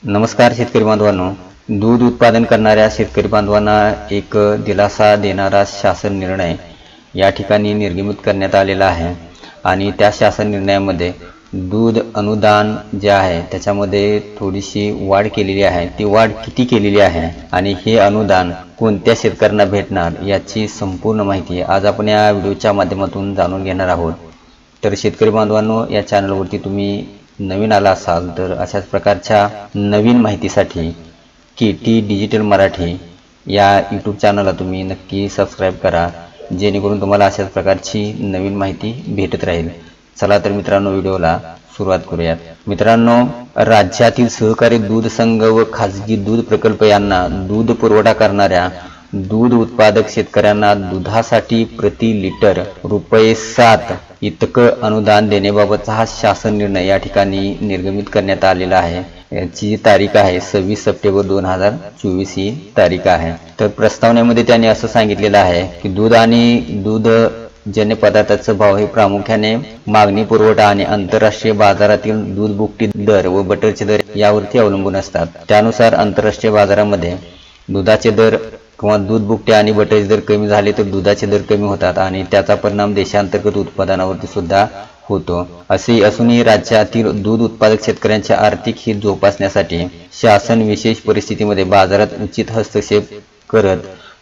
नमस्कार शेतकरी बांधवांनो, दूध उत्पादन करणाऱ्या शेतकरी बांधवांना एक दिलासा देणारा शासन निर्णय या ठिकाणी निर्गमित करण्यात आलेला आहे। आणि त्या शासन निर्णयामध्ये दूध अनुदान जे आहे त्याच्यामध्ये थोडीशी वाढ केलेली आहे। ती वाढ किती केलेली आहे आणि हे अनुदान कोणत्या शेतकऱ्यांना भेटणार याची संपूर्ण माहिती आज आपण या व्हिडिओच्या माध्यमातून जाणून घेणार आहोत। तर शेतकरी बांधवांनो, या चॅनलवरती तुम्ही नवीन आला असाल तर अशाच प्रकारच्या नवीन माहितीसाठी KT डिजिटल मराठी या यूट्यूब चॅनलला तुम्ही नक्की सबस्क्राइब करा, जेणेकरून तुम्हाला अशाच प्रकारची नवीन माहिती भेटत राहील। चला तर मित्रांनो, व्हिडिओला सुरुवात करूयात। मित्रांनो, राज्यातील सहकारी दूध संघ व खाजगी दूध प्रकल्प यांना दूध पुरवठा करणाऱ्या दूध उत्पादक शेतकऱ्यांना दुधासाठी प्रति लिटर ₹7 इतकं अनुदान देण्याबाबतचा हा शासन निर्णय या ठिकाणी निर्गमित करण्यात आलेला आहे। याची तारीख आहे 26 सप्टेंबर 2024 ही तारीख आहे। तर प्रस्तावनेमध्ये त्यांनी असं सांगितलेलं आहे की दूध आणि दूधजन्य पदार्थाचा भाव हे प्रामुख्याने मागणी, पुरवठा आणि आंतरराष्ट्रीय बाजारातील दूध भुकटी दर व बटरचे दर यावरती अवलंबून असतात। त्यानुसार आंतरराष्ट्रीय बाजारामध्ये दुधाचे दर किंवा दूध भुकटी आणि बटरचे दर कमी झाले तर दुधाचे दर कमी होतात आणि त्याचा परिणाम देशांतर्गत उत्पादनावरती सुद्धा होतो। असे असूनही राज्यातील दूध उत्पादक शेतकऱ्यांच्या आर्थिक हित जोपासण्यासाठी शासन विशेष परिस्थितीमध्ये बाजारात उचित हस्तक्षेप करत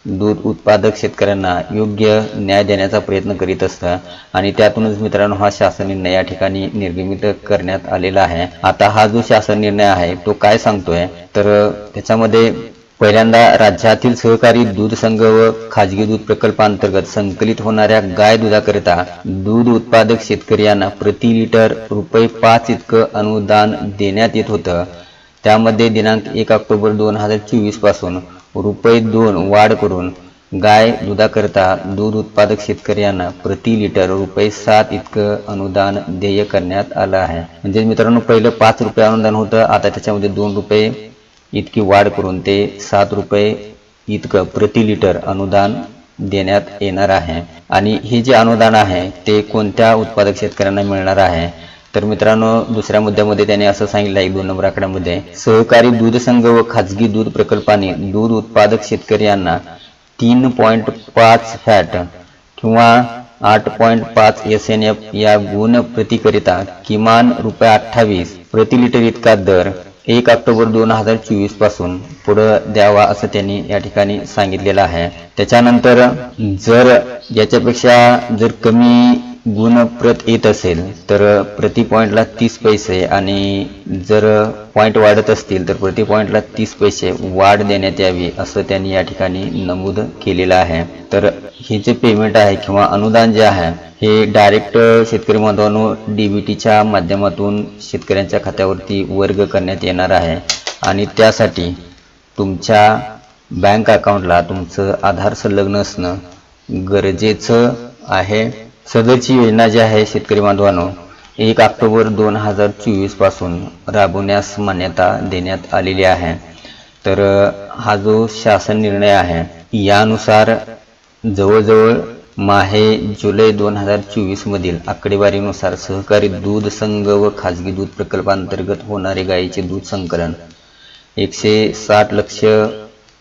दूध उत्पादक शेतकऱ्यांना योग्य न्याय देण्याचा प्रयत्न करीत असतं आणि त्यातूनच मित्रांनो हा शासन निर्णय या ठिकाणी निर्गमित करण्यात आलेला आहे। आता हा जो शासन निर्णय आहे तो काय सांगतोय तर त्याच्यामध्ये पहिल्यांदा राज्यातील सहकारी दूध संघ व खाजगी दूध प्रकल्पांतर्गत संकलित होणाऱ्या गाय दुधाकरिता दूध उत्पादक शेतकरी यांना प्रति लिटर ₹5 इतकं अनुदान देण्यात येत होतं। त्यामध्ये दिनांक 1 ऑक्टोबर 2024 पासून ₹2 वाढ करून गाय दुधाकरिता दूध उत्पादक शेतकरी यांना प्रति लिटर ₹7 इतकं अनुदान देय करण्यात आलं आहे। म्हणजे मित्रांनो, पहिलं ₹5 अनुदान होतं, आता त्याच्यामध्ये ₹2 इतकी वाढ करून ते ₹7 इतकं प्रति लिटर अनुदान देण्यात येणार आहे। आणि हे जे अनुदान आहे ते कोणत्या उत्पादक शेतकऱ्यांना मिळणार आहे तर मित्रांनो, दुसऱ्या मुद्द्यामध्ये त्याने असं सांगितलं आहे 2 नंबर आकड्यामध्ये, सहकारी दूध संघ व खाजगी दूध प्रकल्पाने दूध उत्पादक शेतकरी यांना 3.5 फॅट किंवा 8.5 SNF या गुण प्रतिकरिता किमान ₹28 प्रति लिटर इतका दर 1 ऑक्टोबर 2024 पासून पुढे द्यावा असं त्यांनी या ठिकाणी सांगितलेलं आहे। त्याच्यानंतर जर याच्यापेक्षा जर कमी गुणप्रत येत असेल तर प्रति पॉइंटला 30 पैसे आणि जर पॉइंट वाढत असतील तर प्रति पॉइंटला 30 पैसे वाढ देण्यात यावी असं त्यांनी या ठिकाणी नमूद केलेलं आहे। तर हे जे पेमेंट आहे किंवा अनुदान जे आहे हे डायरेक्ट शेतकरी बांधवांनो DBTच्या माध्यमातून शेतकऱ्यांच्या खात्यावरती वर्ग करण्यात येणार आहे आणि त्यासाठी तुमच्या बँक अकाउंटला तुमचं आधार संलग्न असणं गरजेचं आहे। सदरची योजना जी आहे शेतकरी बांधवांनो 1 ऑक्टोबर 2024 पासून राबवण्यास मान्यता देण्यात आलेली आहे। तर हा जो शासन निर्णय आहे यानुसार जवळजवळ माहे जुलै 2024 मधील आकडेवारीनुसार सहकारी दूध संघ व खाजगी दूध प्रकल्पांतर्गत होणारे गायीचे दूध संकलन 160 लाख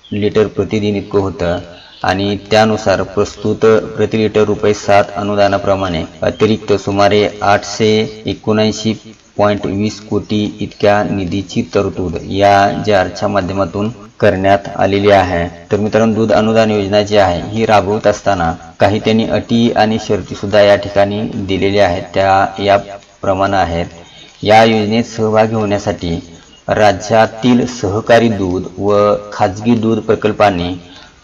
लिटर प्रतिदिन इतकं होतं आणि त्यानुसार प्रस्तुत प्रति लिटर ₹7 अनुदानाप्रमाणे अतिरिक्त सुमारे 879.20 कोटी इतक्या निधीची तरतूद या जारच्या माध्यमातून करण्यात आलेली आहे। तर मित्रांनो, दूध अनुदान योजना जी आहे ही राबवत असताना काही त्यांनी अटी आणि शर्ती सुद्धा या ठिकाणी दिलेल्या आहेत, त्या या प्रमाणे आहेत। या योजनेत सहभागी होण्यासाठी राज्यातील सहकारी दूध व खाजगी दूध प्रकल्पांनी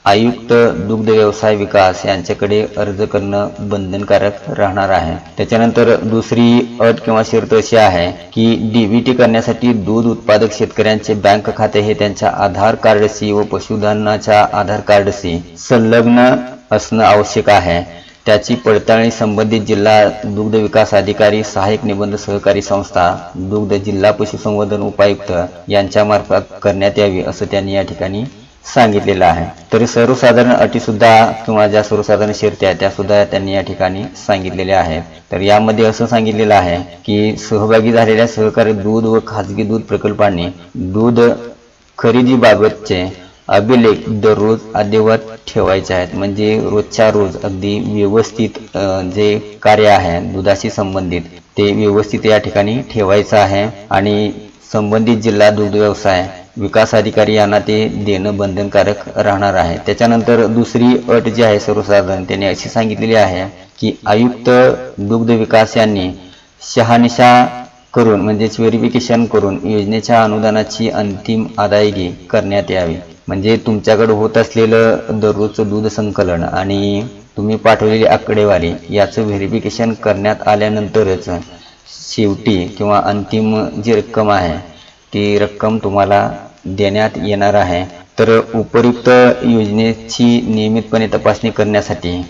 आयुक्त दुग्ध व्यवसाय विकास यांच्याकडे अर्ज करणं बंधनकारक राहणार आहे। त्याच्यानंतर दुसरी अट किंवा शर्त अशी आहे की DBT करण्यासाठी दूध उत्पादक शेतकऱ्यांचे बँक खाते हे त्यांच्या आधार कार्डशी व पशुधनाच्या आधार कार्डशी संलग्न असणं आवश्यक आहे। त्याची पडताळणी संबंधित जिल्हा दुग्ध विकास अधिकारी, सहाय्यक निबंध सहकारी संस्था, दुग्ध जिल्हा पशुसंवर्धन उपायुक्त यांच्यामार्फत करण्यात यावी असं त्यांनी या ठिकाणी सांगितलेलं आहे। तर सर्वसाधारण अटी सुद्धा किंवा ज्या सर्वसाधारण शर्ती आहेत त्या सुद्धा त्यांनी या ठिकाणी सांगितलेल्या आहेत। तर यामध्ये असं सांगितलेलं आहे की सहभागी झालेल्या सहकारी दूध व खाजगी दूध प्रकल्पांनी दूध खरेदीबाबतचे अभिलेख दररोज अद्ययावत ठेवायचे आहेत। म्हणजे रोजच्या रोज अगदी व्यवस्थित जे कार्य आहे दुधाशी संबंधित ते व्यवस्थित या ठिकाणी ठेवायचं आहे आणि संबंधित जिल्हा दुग्ध व्यवसाय विकास अधिकारी यांना ते देणं बंधनकारक राहणार आहे। त्याच्यानंतर दुसरी अट जी आहे सर्वसाधारण त्यांनी अशी सांगितलेली आहे की आयुक्त दुग्ध विकास यांनी शहानिशा करून म्हणजेच व्हेरिफिकेशन करून योजनेच्या अनुदानाची अंतिम अदायगी करण्यात यावी। म्हणजे तुमच्याकडे होत असलेलं दररोजचं दूध संकलन आणि तुम्ही पाठवलेली आकडेवारी याचं व्हेरिफिकेशन करण्यात आल्यानंतरच शेवटी किंवा अंतिम जी रक्कम आहे ती रक्कम तुम्हाला देण्यात येणार आहे। तर उपयुक्त योजनेची नियमितपणे तपासणी करण्यासाठी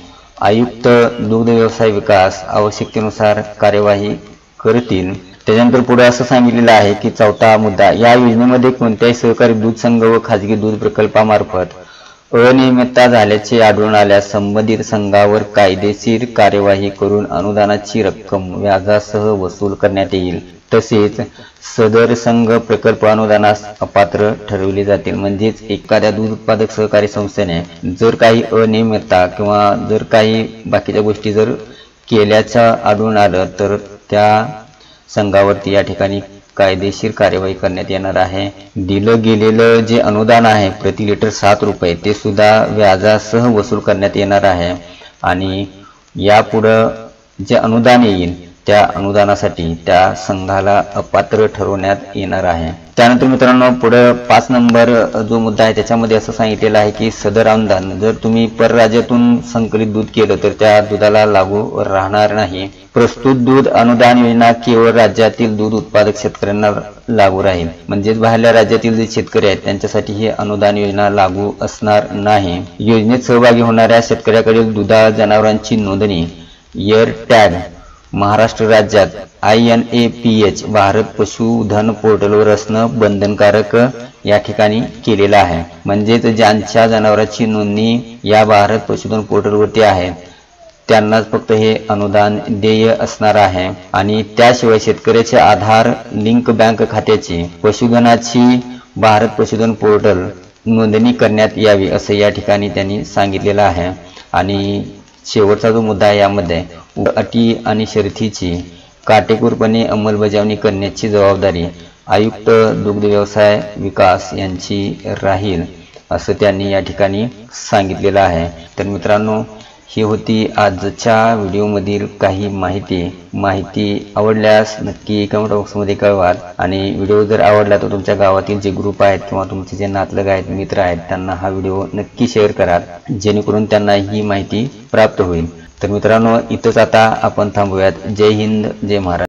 आयुक्त दुग्ध व्यवसाय विकास आवश्यकतेनुसार कार्यवाही करतील। त्याच्यानंतर पुढे असं सांगितलेलं आहे की चौथा मुद्दा, या योजनेमध्ये कोणत्याही सहकारी दूध संघ व खाजगी दूध प्रकल्पामार्फत अनियमितता झाल्याचे आढळून आल्यास संबंधित संघावर कायदेशीर कार्यवाही करून अनुदानाची रक्कम व्याजासह वसूल करण्यात येईल। तसेच सदर संघ प्रकल्प अनुदानास अपात्र ठरवले जातील। म्हणजेच एखाद्या दूध उत्पादक सहकारी संस्थेने जर काही अनियमितता किंवा जर काही बाकीच्या गोष्टी जर केल्याचं आढळून आलं तर त्या संघावरती या ठिकाणी कायदेशीर कार्यवाही करण्यात येणार आहे। दिलं गेलेलं जे अनुदान आहे प्रति लिटर 7 रुपये ते सुद्धा व्याजासह वसूल करण्यात येणार आहे आणि यापुढं जे अनुदान येईल त्या अनुदानासाठी त्या संघाला अपात्र ठरवण्यात येणार आहे। त्यानंतर मित्रांनो पुढे 5 नंबर जो मुद्दा आहे त्याच्यामध्ये असं सांगितलेलं आहे की सदर अनुदान जर तुम्ही परराज्यातून संकलित दूध केलं तर त्या दुधाला लागू राहणार नाही। प्रस्तुत दूध अनुदान योजना केवळ राज्यातील दूध उत्पादक शेतकऱ्यांना लागू राहील। म्हणजेच बाहेरल्या राज्यातील जे शेतकरी आहेत त्यांच्यासाठी ही अनुदान योजना लागू असणार नाही। योजनेत सहभागी होणाऱ्या शेतकऱ्याकडील दुधाळ जनावरांची नोंदणी एअर टॅग महाराष्ट्र राज्यात INAPH भारत पशुधन पोर्टलवर असणं बंधनकारक या ठिकाणी केलेलं आहे। म्हणजेच ज्यांच्या जनावरांची नोंदणी या भारत पशुधन पोर्टलवरती आहे त्यांनाच फक्त हे अनुदान देय असणार आहे आणि त्याशिवाय शेतकऱ्याचे आधार लिंक बँक खात्याची पशुधनाची भारत पशुधन पोर्टल नोंदणी करण्यात यावी असं या ठिकाणी त्यांनी सांगितलेलं आहे। आणि शेवटचा जो मुद्दा आहे यामध्ये अटी आणि शर्तीची काटेकोरपणे अंमलबजावणी करण्याची जबाबदारी आयुक्त दुग्ध व्यवसाय विकास यांची राहील असं त्यांनी या ठिकाणी सांगितलेलं आहे। तर मित्रांनो ही होती आजच्या व्हिडिओमधील काही माहिती आवडल्यास नक्की कमेंट बॉक्समध्ये कळवा आणि व्हिडिओ जर आवडला तर तुमच्या गावातील जे ग्रुप आहेत किंवा तुमचे जे नातलग आहेत मित्र आहेत त्यांना हा व्हिडिओ नक्की शेअर करा जेणेकरून त्यांना ही माहिती प्राप्त होईल। तर मित्रांनो इथंच आता आपण थांबूयात। जय हिंद जय महाराष्ट्र।